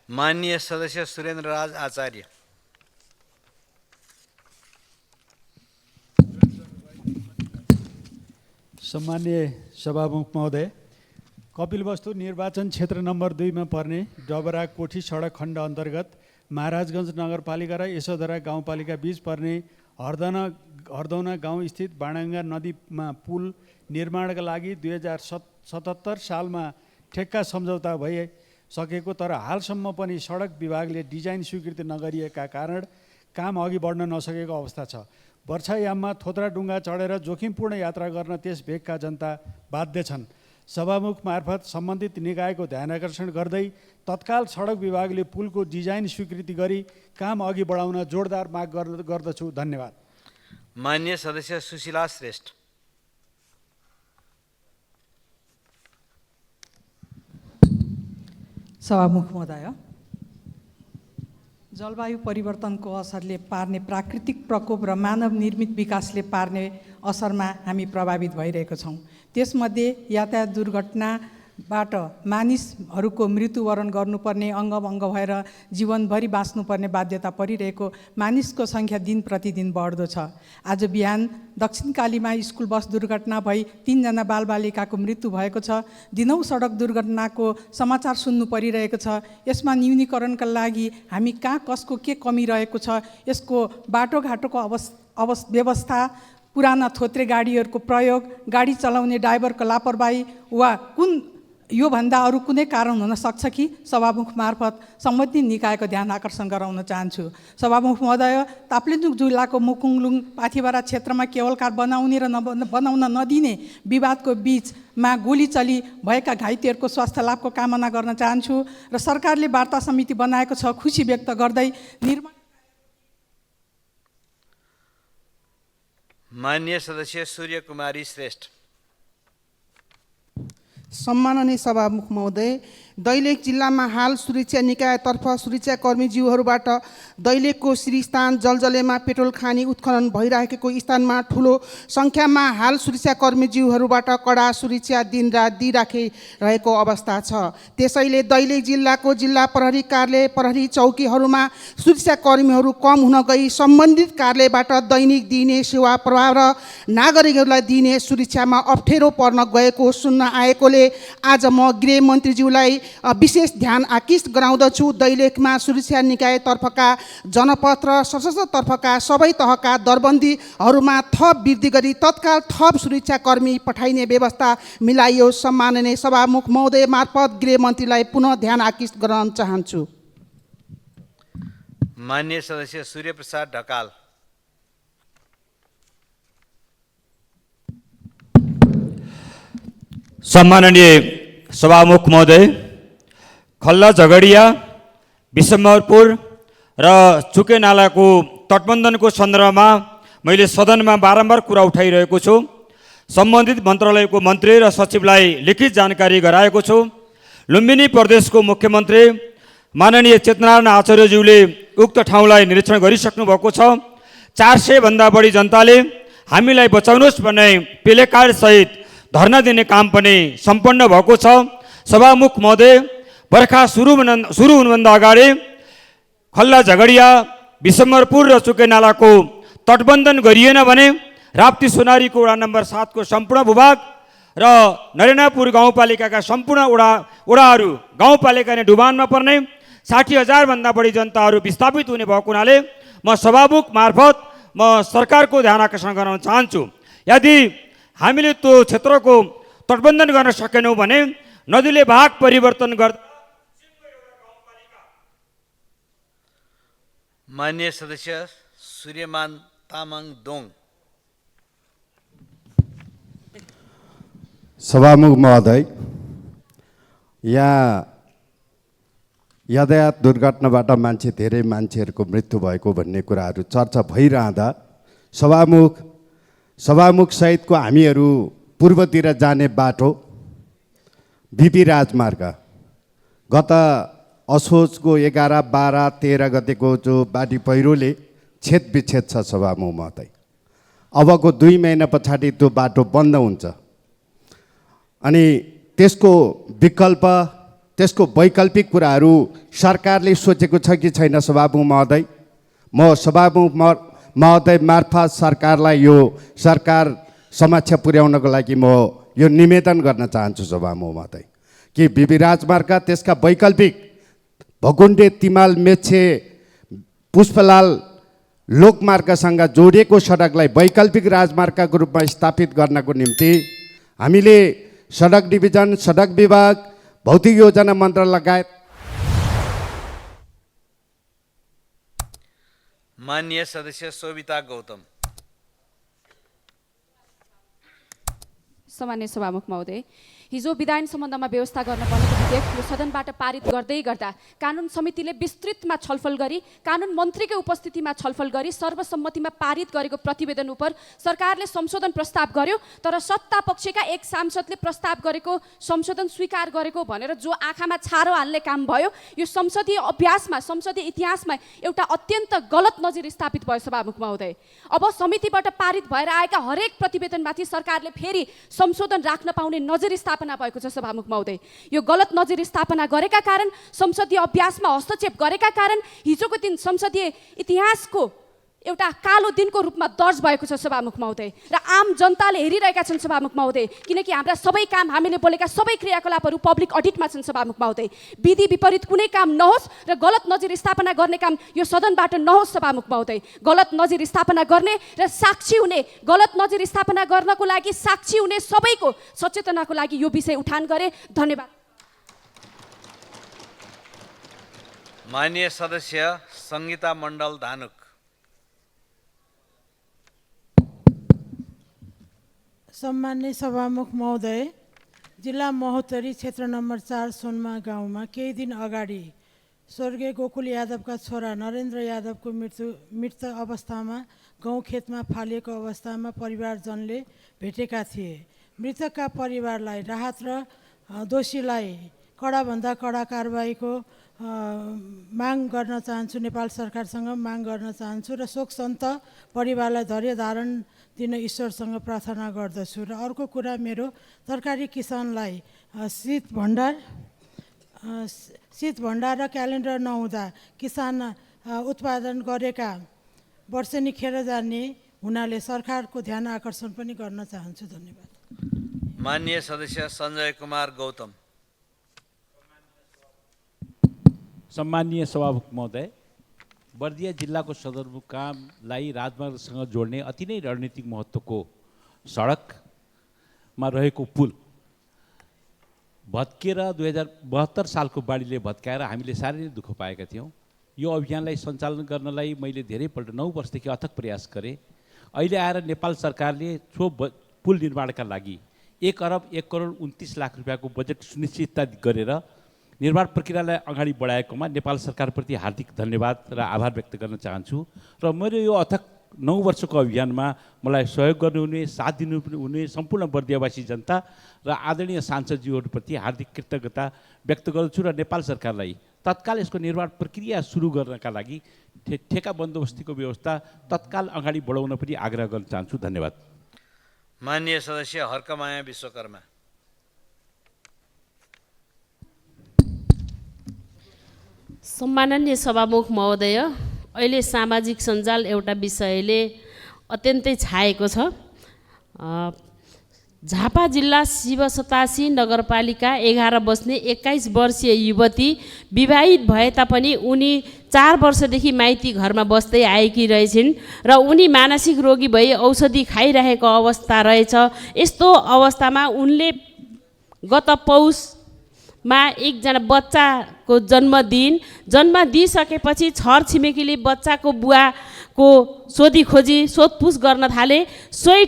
माननीय सदस्य सुरेन्द्र राज आचार्य। सम्मानीय सभामुख महोदय, कपिलवस्तु निर्वाचन क्षेत्र नम्बर 2 मा पर्ने डबरा कोठी सडक खण्ड अन्तर्गत महाराजगञ्ज नगरपालिका र यशोधरा गाउँपालिका बीच पर्ने हरदौना गाउँ स्थित बाणगङ्गा नदीमा पुल निर्माणका लागि 2077 सालमा ठेक्का सम्झौता भइसकेको तर हालसम्म पनि सडक विभागले डिजाइन स्वीकृति नगरिएका कारण काम अघि बढ्न नसकेको अवस्था छ। वर्षायाममा थोत्रा डुङ्गा चढेर जोखिमपूर्ण यात्रा गर्न त्यस भेगका जनता बाध्य छन्। सभामुख मार्फत सम्बन्धित निकायको ध्यान आकर्षण गर्दै तत्काल सडक विभागले पुलको डिजाइन स्वीकृति गरी काम अघि बढाउन जोरदार माग गर्दछु। धन्यवाद। माननीय सदस्य सुशीला श्रेष्ठ। सभामुख महोदय, जलवायु परिवर्तनको असरले पार्ने प्राकृतिक प्रकोप र मानव निर्मित विकासले पार्ने असरमा हामी प्रभावित भइरहेको छौँ। त्यसमध्ये यातायात दुर्घटनाबाट मानिसहरूको मृत्युवरण गर्नुपर्ने अङ्गभङ्ग भएर जीवनभरि बाँच्नुपर्ने बाध्यता परिरहेको मानिसको सङ्ख्या दिन प्रतिदिन बढ्दो छ। आज बिहान दक्षिणकालीमा स्कुल बस दुर्घटना भई 3 जना बालबालिकाको मृत्यु भएको छ। दिनौँ सडक दुर्घटनाको समाचार सुन्नु परिरहेको छ। यसमा न्यूनीकरणका लागि हामी कहाँ कसको के कमी रहेको छ, यसको बाटोघाटोको व्यवस्था, पुराना थोत्रे गाडीहरूको प्रयोग, गाडी चलाउने ड्राइभरको लापरवाही वा योभन्दा अरू कुनै कारण हुन सक्छ कि सभामुख मार्फत सम्बन्धित निकायको ध्यान आकर्षण गराउन चाहन्छु। सभामुख महोदय, ताप्लेजुङ जिल्लाको मुकुङलुङ पाथिभरा क्षेत्रमा केबल कार बनाउने र बनाउन नदिने विवादको बीचमा गोली चली भएका घाइतेहरूको स्वास्थ्य लाभको कामना गर्न चाहन्छु र सरकारले वार्ता समिति बनाएको छ, खुसी व्यक्त गर्दै निर्माण। माननीय सदस्य सूर्य कुमारी श्रेष्ठ। सम्माननीय सभामुख महोदय, दैलेख जिल्लामा हाल सुरक्षा निकायतर्फ सुरक्षाकर्मीज्यूहरूबाट दैलेखको श्रीस्थान जलजलेमा पेट्रोल खानी उत्खनन भइरहेको स्थानमा ठुलो सङ्ख्यामा हाल सुरक्षाकर्मीज्यूहरूबाट कडा सुरक्षा दिनरात दिइराखिरहेको अवस्था छ। त्यसैले दैलेख जिल्लाको जिल्ला प्रहरी कार्यालय प्रहरी चौकीहरूमा सुरक्षाकर्मीहरू कम हुन गई सम्बन्धित कार्यालयबाट दैनिक दिइने सेवा प्रवाह र नागरिकहरूलाई दिइने सुरक्षामा अप्ठ्यारो पर्न गएको सुन्न आएकोले आज म गृहमन्त्रीज्यूलाई विशेष ध्यान आकृष्ट गराउँदछु। दैलेखमा सुरक्षा निकायतर्फका जनपद र सशस्त्र तर्फका सबै तहका दरबन्दीहरूमा थप वृद्धि गरी तत्काल थप सुरक्षाकर्मी पठाइने व्यवस्था मिलाइयोस्। सम्माननीय सभामुख महोदय मार्फत गृहमन्त्रीलाई पुनः ध्यान आकृष्ट गराउन चाहन्छु। माननीय सदस्य सूर्यप्रसाद ढकाल। सम्माननीय सभामुख महोदय, खल्ला झगडिया, विशम्बरपुर र चुके नालाको तटबन्धनको सन्दर्भमा मैले सदनमा बारम्बार कुरा उठाइरहेको छु। सम्बन्धित मन्त्रालयको मन्त्री र सचिवलाई लिखित जानकारी गराएको छु। लुम्बिनी प्रदेशको मुख्यमन्त्री माननीय चेतनारायण आचार्यज्यूले उक्त ठाउँलाई निरीक्षण गरिसक्नु भएको छ। 400 भन्दा बढी जनताले हामीलाई बचाउनुहोस् भन्ने प्लेकार्ड सहित धरना दिने काम पनि सम्पन्न भएको छ। सभामुख महोदय, बर्खा सुरु हुनुभन्दा अगाडि खल्ला झगडिया, विशम्बरपुर र चुके नालाको तटबन्धन गरिएन भने राप्ती सोनारीको वडा नम्बर 7 को सम्पूर्ण भूभाग र नरेनापुर गाउँपालिकाका सम्पूर्ण वडाहरू गाउँपालिका नै डुबानमा पर्ने 60,000 भन्दा बढी जनताहरू विस्थापित हुने भएको हुनाले म सभामुख मार्फत म सरकारको ध्यान आकर्षण गराउन चाहन्छु। यदि हामीले त्यो क्षेत्रको तटबन्धन गर्न सकेनौँ भने नदीले भाग परिवर्तन गर्दा माननीय सदस्य सूर्यमान तामाङ दोङ। सभामुख महोदय, यहाँ यातायात दुर्घटनाबाट धेरै मान्छेहरूको मृत्यु भएको भन्ने कुराहरू चर्चा भइरहँदा सभामुख सहितको हामीहरू पूर्वतिर जाने बाटो बिपी राजमार्ग गत असोजको 11, 12, 13 गतेको जो बाढी पहिरोले छेदविच्छेद छ सभामुख महोदय। अबको 2 महिना पछाडि त्यो बाटो बन्द हुन्छ अनि त्यसको विकल्प, त्यसको वैकल्पिक कुराहरू सरकारले सोचेको छ कि छैन सभामुख महोदय? म सभामुख महोदय मार्फत सरकारलाई यो सरकार समक्ष पुर्याउनको लागि म यो निवेदन गर्न चाहन्छु सभामुख महोदय कि बिबी राजमार्ग त्यसका वैकल्पिक भगुन्डे, तिमाल, मेच्छे, पुष्पलाल लोकमार्गसँग जोडिएको सडकलाई वैकल्पिक राजमार्गको रूपमा स्थापित गर्नको निम्ति हामीले सडक डिभिजन, सडक विभाग, भौतिक योजना मन्त्रालय लगायत माननीय सदस्य शोभिता गौतम। सम्माननीय सभामुख महोदय, हिजो विधायन सम्बन्धमा व्यवस्था गर्न पर्नेको विधेयक यो सदनबाट पारित गर्दै गर्दा कानुन समितिले विस्तृतमा छलफल गरी कानुन मन्त्रीकै उपस्थितिमा छलफल गरी सर्वसम्मतिमा पारित गरेको प्रतिवेदन उप सरकारले संशोधन प्रस्ताव गर्यो। तर सत्ता पक्षका एक सांसदले प्रस्ताव गरेको संशोधन स्वीकार गरेको भनेर जो आँखामा छारो हाल्ने काम भयो, यो संसदीय अभ्यासमा, संसदीय इतिहासमा एउटा अत्यन्त गलत नजिर स्थापित भयो सभामुख महोदय। अब समितिबाट पारित भएर आएका हरेक प्रतिवेदनमाथि सरकारले फेरि संशोधन राख्न पाउने नजिर स्थापना भएको छ सभामुख महोदय। यो गलत नजिर स्थापना गरेका कारण, संसदीय अभ्यासमा हस्तक्षेप गरेका कारण हिजोको दिन संसदीय इतिहासको एउटा कालो दिनको रूपमा दर्ज भएको छ सभामुख महोदय र आम जनताले हेरिरहेका छन् सभामुख महोदय, किनकि हाम्रा सबै काम, हामीले बोलेका सबै क्रियाकलापहरू पब्लिक अडिटमा छन् सभामुख महोदय। विधि विपरीत कुनै काम नहोस् र गलत नजिर स्थापना गर्ने काम यो सदनबाट नहोस् सभामुख महोदय। गलत नजिर स्थापना गर्ने र साक्षी हुने, गलत नजिर स्थापना गर्नको लागि साक्षी हुने सबैको सचेतनाको लागि यो विषय उठान गरे। धन्यवाद। माननीय सदस्य सङ्गीता मण्डल धानुक। सम्माननीय सभामुख महोदय, जिल्ला महोत्तरी क्षेत्र नम्बर 4 सोनमा गाउँमा केही दिन अगाडि स्वर्गीय गोकुल यादवका छोरा नरेन्द्र यादवको मृत अवस्थामा गाउँखेतमा फालिएको अवस्थामा परिवारजनले भेटेका थिए। मृतकका परिवारलाई राहत र दोषीलाई कडाभन्दा कडा कारबाहीको माग गर्न चाहन्छु, नेपाल सरकारसँग माग गर्न चाहन्छु र शोक सन्त परिवारलाई धैर्य धारण दिन ईश्वरसँग प्रार्थना गर्दछु। र अर्को कुरा, मेरो तरकारी किसानलाई शीत भण्डार र क्यालेन्डर नहुँदा किसान उत्पादन गरेका वर्षेनी खेर जाने हुनाले सरकारको ध्यान आकर्षण पनि गर्न चाहन्छु। धन्यवाद। माननीय सदस्य सञ्जय कुमार गौतम। सम्माननीय सभामुख महोदय, बर्दिया जिल्लाको सदरमुकामलाई राजमार्गसँग जोड्ने अति नै रणनीतिक महत्त्वको सडकमा रहेको पुल भत्किएर 2072 सालको बाढीले भत्काएर हामीले साह्रै नै दुःख पाएका थियौँ। यो अभियानलाई सञ्चालन गर्नलाई मैले धेरैपल्ट 9 वर्षदेखि अथक प्रयास गरेँ। अहिले आएर नेपाल सरकारले सो पुल निर्माणका लागि 1,01,29,00,000 रुपियाँको बजेट सुनिश्चितता गरेर निर्माण प्रक्रियालाई अगाडि बढाएकोमा नेपाल सरकारप्रति हार्दिक धन्यवाद र आभार व्यक्त गर्न चाहन्छु। र मेरो यो अथक 9 वर्षको अभियानमा मलाई सहयोग गर्नुहुने, साथ दिनुहुने सम्पूर्ण बर्दियावासी जनता र आदरणीय सांसदज्यूहरूप्रति हार्दिक कृतज्ञता व्यक्त गर्छु र नेपाल सरकारलाई तत्काल यसको निर्माण प्रक्रिया सुरु गर्नका लागि ठेका बन्दोबस्तीको व्यवस्था तत्काल अगाडि बढाउन पनि आग्रह गर्न चाहन्छु। धन्यवाद। माननीय सदस्य हर्कमाया विश्वकर्मा। सम्माननीय सभामुख महोदय, अहिले सामाजिक सञ्जाल एउटा विषयले अत्यन्तै छाएको छ। झापा जिल्ला शिवसतासी नगरपालिका 11 बस्ने 21 वर्षीय युवती विवाहित भए तापनि उनी 4 वर्षदेखि माइती घरमा बस्दै आएकी रहेछिन् र उनी मानसिक रोगी भई औषधि खाइरहेको अवस्था रहेछ। यस्तो अवस्थामा उनले गत पौषमा एकजना बच्चाको जन्म दिइसकेपछि छर छिमेकीले बच्चाको बुवाको सोधपुछ गर्न थाले। सोही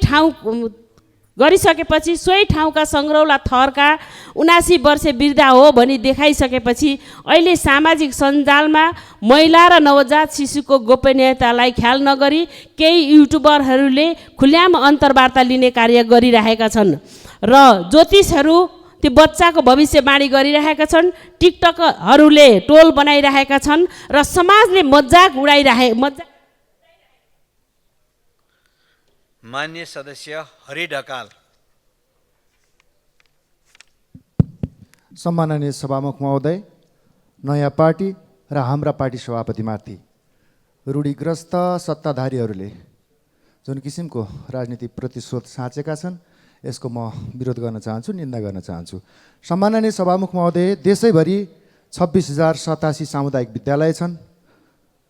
ठाउँका सङ्ग्रौला थरका 79 वर्षे वृद्धा हो भनी देखाइसकेपछि अहिले सामाजिक सञ्जालमा महिला र नवजात शिशुको गोपनीयतालाई ख्याल नगरी केही युट्युबरहरूले खुल्याम अन्तर्वार्ता लिने कार्य गरिरहेका छन् र ज्योतिषहरू त्यो बच्चाको भविष्यवाणी गरिरहेका छन्। टिकटकहरूले टोल बनाइरहेका छन् र समाजले मजाक मान्य सदस्य हरि ढकाल। सम्माननीय सभामुख महोदय, नयाँ पार्टी र हाम्रा पार्टी सभापतिमाथि रूढिग्रस्त सत्ताधारीहरूले जुन किसिमको राजनीतिक प्रतिशोध साँचेका छन्, यसको म विरोध गर्न चाहन्छु, निन्दा गर्न चाहन्छु। सम्माननीय सभामुख महोदय, देशैभरि 26,087 सामुदायिक विद्यालय छन्,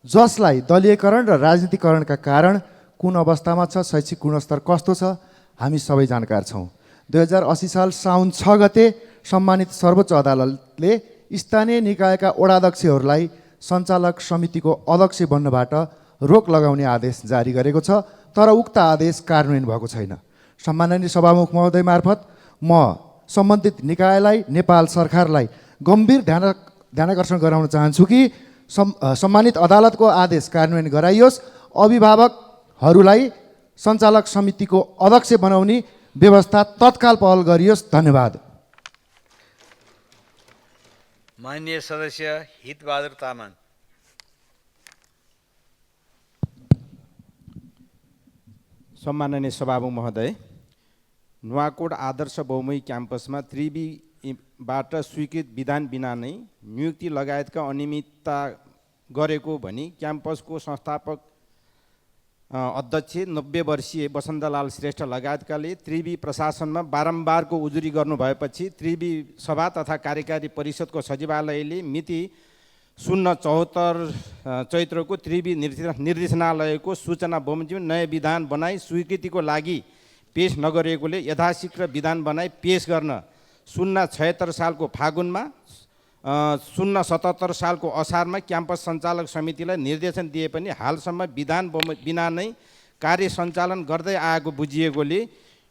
जसलाई दलीयकरण र राजनीतिकरणका कारण कुन अवस्थामा छ, शैक्षिक गुणस्तर कस्तो छ, हामी सबै जानकार छौँ। 2080 साल साउन 6 गते सम्मानित सर्वोच्च अदालतले स्थानीय निकायका वडाध्यक्षहरूलाई सञ्चालक समितिको अध्यक्ष बन्नबाट रोक लगाउने आदेश जारी गरेको छ, तर उक्त आदेश कार्यान्वयन भएको छैन। सम्माननीय सभामुख महोदय मार्फत म सम्बन्धित निकायलाई, नेपाल सरकारलाई गम्भीर ध्यानाकर्षण गराउन चाहन्छु कि सम्मानित अदालतको आदेश कार्यान्वयन गराइयोस्, अभिभावकहरूलाई सञ्चालक समितिको अध्यक्ष बनाउने व्यवस्था तत्काल पहल गरियोस्। धन्यवाद। माननीय सदस्य हितबहादुर तामाङ। सम्माननीय सभामुख महोदय, नुवाकोट आदर्श बहुमुखी क्याम्पसमा त्रिवीबाट स्वीकृत विधान बिना नै नियुक्ति लगायतका अनियमितता गरेको भनी क्याम्पसको संस्थापक अध्यक्ष 90 वर्षीय वसन्तलाल श्रेष्ठ लगायतकाले त्रिवी प्रशासनमा बारम्बारको उजुरी गर्नुभएपछि त्रिवी सभा तथा कार्यकारी परिषदको सचिवालयले मिति 074 चैत्रको त्रिवी निर्देशनालयको सूचना बमोजिम नयाँ विधान बनाई स्वीकृतिको लागि पेश नगरेकोले यथाशीघ्र विधान बनाई पेश गर्न 076 सालको फागुनमा 077 सालको असारमा क्याम्पस सञ्चालक समितिलाई निर्देशन दिए पनि हालसम्म विधान बिना नै कार्य सञ्चालन गर्दै आएको बुझिएकोले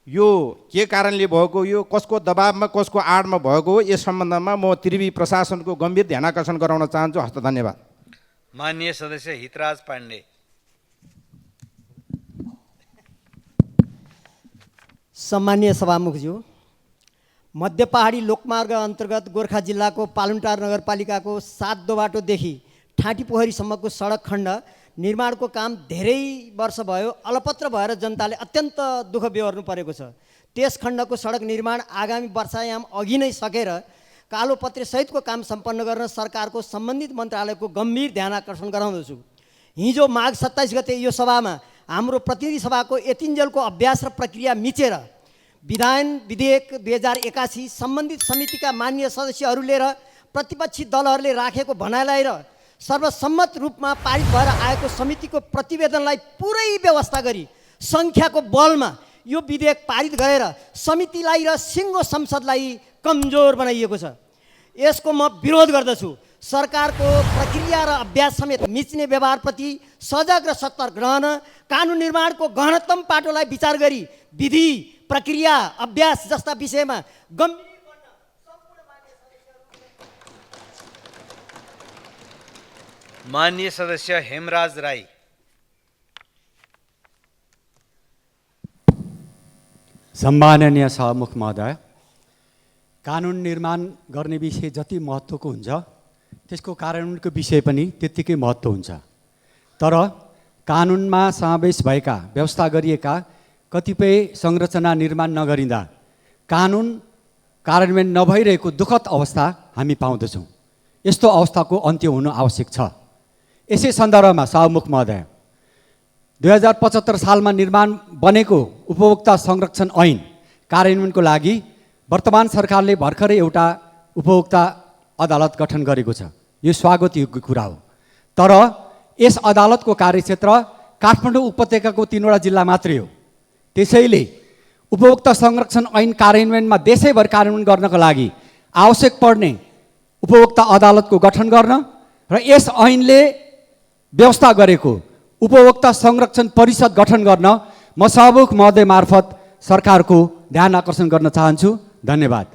यो के कारणले भएको, यो कसको दबावमा कसको आडमा भएको हो, यस सम्बन्धमा म त्रिवी प्रशासनको गम्भीर ध्यानाकर्षण गराउन चाहन्छु। हस्त धन्यवाद। माननीय सदस्य हितराज पाण्डे। सम्मानीय सभामुखज्यू, मध्य पहाडी लोकमार्ग अन्तर्गत गोर्खा जिल्लाको पालुङटार नगरपालिकाको 7 दोबाटोदेखि ठाँटी पोखरीसम्मको सडक खण्ड निर्माणको काम धेरै वर्ष भयो अलपत्र भएर जनताले अत्यन्त दुःख बेहोर्नु परेको छ। त्यस खण्डको सडक निर्माण आगामी वर्षायाम अघि नै सकेर कालोपत्रे सहितको काम सम्पन्न गर्न सरकारको सम्बन्धित मन्त्रालयको गम्भीर ध्यान आकर्षण गराउँदछु। हिजो माघ 27 गते यो सभामा हाम्रो प्रतिनिधि सभाको यतिन्जेलको अभ्यास र प्रक्रिया मिचेर विधान विधेयक 2081 सम्बन्धित समितिका मान्य सदस्यहरूले र प्रतिपक्षी दलहरूले राखेको भनाइलाई र सर्वसम्मत रूपमा पारित भएर आएको समितिको प्रतिवेदनलाई पुरै व्यवस्था गरी सङ्ख्याको बलमा यो विधेयक पारित गरेर समितिलाई र सिङ्गो संसदलाई कमजोर बनाइएको छ। यसको म विरोध गर्दछु। सरकारको प्रक्रिया र अभ्यास समेत मिच्ने व्यवहारप्रति सजग र सतर्क रहन कानुन निर्माणको गहनतम पाटोलाई विचार गरी विधि प्रक्रिया अभ्यास जस्ता विषयमा गम्भीर माननीय सदस्य हेमराज राई। सम्माननीय सभामुख महोदय, कानुन निर्माण गर्ने विषय जति महत्त्वको हुन्छ त्यसको कार्यान्वयनको विषय पनि त्यत्तिकै महत्त्व हुन्छ। तर कानुनमा समावेश भएका व्यवस्था गरिएका कतिपय संरचना निर्माण नगरिँदा कानुन कार्यान्वयन नभइरहेको दुःखद अवस्था हामी पाउँदछौँ। यस्तो अवस्थाको अन्त्य हुनु आवश्यक छ। यसै सन्दर्भमा सभामुख महोदय, 2075 सालमा निर्माण बनेको उपभोक्ता संरक्षण ऐन कार्यान्वयनको लागि वर्तमान सरकारले भर्खरै एउटा उपभोक्ता अदालत गठन गरेको छ। यो स्वागतयोग्य कुरा हो। तर यस अदालतको कार्यक्षेत्र काठमाडौँ उपत्यकाको 3वटा जिल्ला मात्रै हो। त्यसैले उपभोक्ता संरक्षण ऐन कार्यान्वयनमा देशैभर कार्यान्वयन गर्नको लागि आवश्यक पर्ने उपभोक्ता अदालतको गठन गर्न र यस ऐनले व्यवस्था गरेको उपभोक्ता संरक्षण परिषद गठन गर्न म सभामुख महोदय मार्फत सरकारको ध्यान आकर्षण गर्न चाहन्छु। धन्यवाद।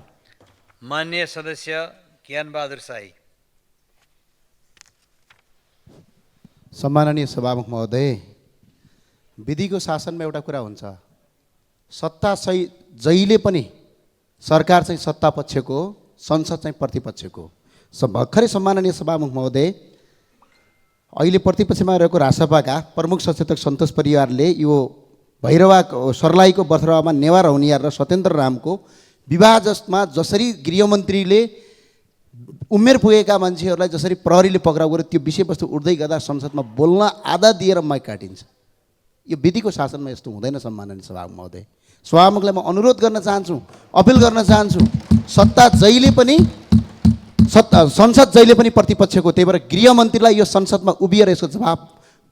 माननीय सदस्य ज्ञानबहादुर शाही। सम्माननीय सभामुख महोदय, विधिको शासनमा एउटा कुरा हुन्छ, सत्ता सही जहिले पनि सरकार चाहिँ सत्ता पक्षको हो, संसद चाहिँ प्रतिपक्षको हो। भर्खरै सम्माननीय सभामुख महोदय, अहिले प्रतिपक्षमा रहेको रासपाका प्रमुख सचेतक सन्तोष परिवारले यो भैरवा सर्लाहीको बथुवामा नेवार हुनियार र सत्येन्द्र रामको विवाह जसमा जसरी गृहमन्त्रीले उमेर पुगेका मान्छेहरूलाई जसरी प्रहरीले पक्राउ गर्यो त्यो विषयवस्तु उठ्दै गर्दा संसदमा बोल्न आधा दिएर माइक काटिन्छ। यो विधिको शासनमा यस्तो हुँदैन। सम्माननीय सभामुख महोदय, सभामुखलाई म अनुरोध गर्न चाहन्छु, अपिल गर्न चाहन्छु, संसद जहिले पनि प्रतिपक्षको, त्यही भएर गृहमन्त्रीलाई यो संसदमा उभिएर यसको जवाब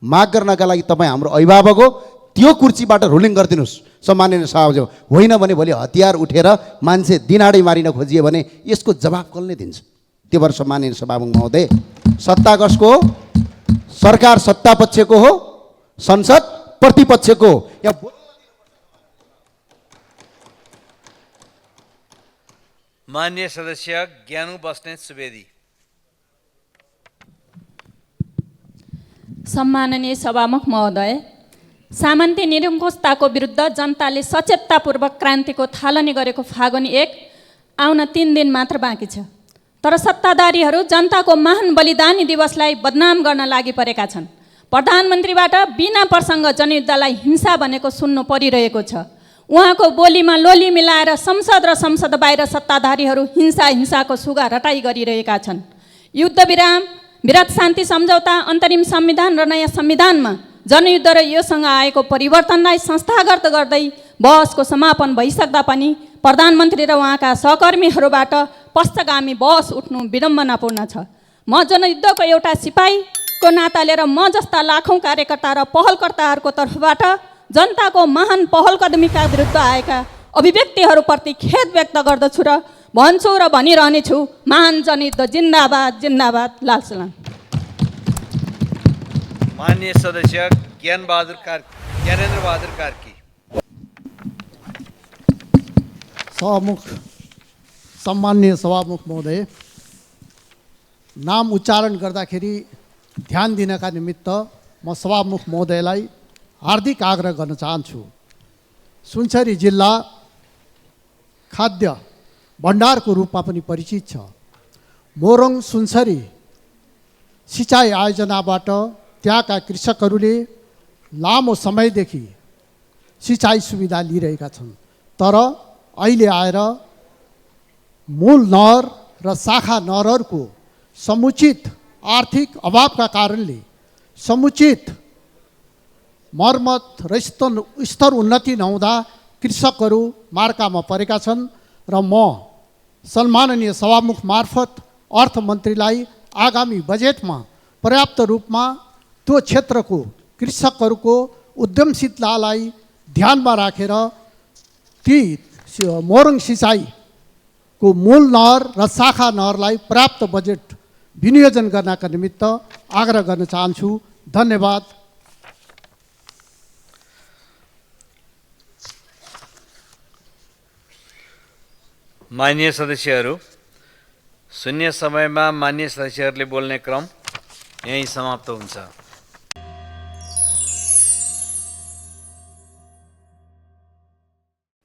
माग गर्नका लागि तपाईँ हाम्रो अभिभावक हो, त्यो कुर्सीबाट रुलिङ गरिदिनुहोस्। सम्माननीय सभामुख, होइन भने भोलि हतियार उठेर मान्छे दिनाडै मारिन खोजियो भने यसको जवाब कसले दिन्छ? त्यो भएर सम्माननीय सभामुख महोदय, सत्ता कसको हो? सरकार सत्ता पक्षको हो, संसद प्रतिपक्षको हो। माननीय सदस्य ज्ञानु बस्नेत सुवेदी। सम्माननीय सभामुख महोदय, सामन्ती निरङ्कुशताको विरुद्ध जनताले सचेततापूर्वक क्रान्तिको थालनी गरेको फागुन 1 आउन 3 दिन मात्र बाँकी छ। तर सत्ताधारीहरू जनताको महान बलिदानी दिवसलाई बदनाम गर्न लागि परेका छन्। प्रधानमन्त्रीबाट बिना प्रसङ्ग जनयुद्धलाई हिंसा भनेको सुन्नु परिरहेको छ। उहाँको बोलीमा लोली मिलाएर संसद र संसद बाहिर सत्ताधारीहरू हिंसाको सुगा रटाई गरिरहेका छन्। युद्ध विराम, विराट शान्ति सम्झौता, अन्तरिम संविधान र नयाँ संविधानमा जनयुद्ध र योसँग आएको परिवर्तनलाई संस्थागत गर्दै बहसको समापन भइसक्दा पनि प्रधानमन्त्री र उहाँका सहकर्मीहरूबाट पश्चगामी बहस उठ्नु विडम्बनापूर्ण छ। म जनयुद्धको एउटा सिपाहीको नाताले र म जस्ता लाखौँ कार्यकर्ता र पहलकर्ताहरूको तर्फबाट जनताको महान पहलकदमीका विरुद्ध आएका अभिव्यक्तिहरूप्रति खेद व्यक्त गर्दछु र भन्छु र भनिरहनेछु, महान जनयुद्ध जिन्दाबाद जिन्दाबाद। लाल सलाम। माननीय सदस्य ज्ञानेन्द्र बहादुर कार्की। सम्माननीय सभामुख महोदय, नाम उच्चारण गर्दाखेरि ध्यान दिनका निमित्त म सभामुख महोदयलाई हार्दिक आग्रह गर्न चाहन्छु। सुनसरी जिल्ला खाद्य भण्डारको रूपमा पनि परिचित छ। मोरङ सुनसरी सिँचाइ आयोजनाबाट त्यहाँका कृषकहरूले लामो समयदेखि सिँचाइ सुविधा लिइरहेका छन्, तर अहिले आएर मूल नहर र शाखा नहरहरूको समुचित आर्थिक अभावका कारणले समुचित मर्मत र स्तर उन्नति नहुँदा कृषकहरू मार्कामा परेका छन् र म सम्माननीय सभामुख मार्फत अर्थमन्त्रीलाई आगामी बजेटमा पर्याप्त रूपमा त्यो क्षेत्रको कृषकहरूको उद्यमशीलतालाई ध्यानमा राखेर ती मोरङ सिँचाइको मूल नहर र शाखा नहरलाई पर्याप्त बजेट विनियोजन गर्नका निमित्त आग्रह गर्न चाहन्छु। धन्यवाद। माननीय सदस्यहरू, शून्य समयमा माननीय सदस्यहरूले बोल्ने क्रम यही समाप्त हुन्छ।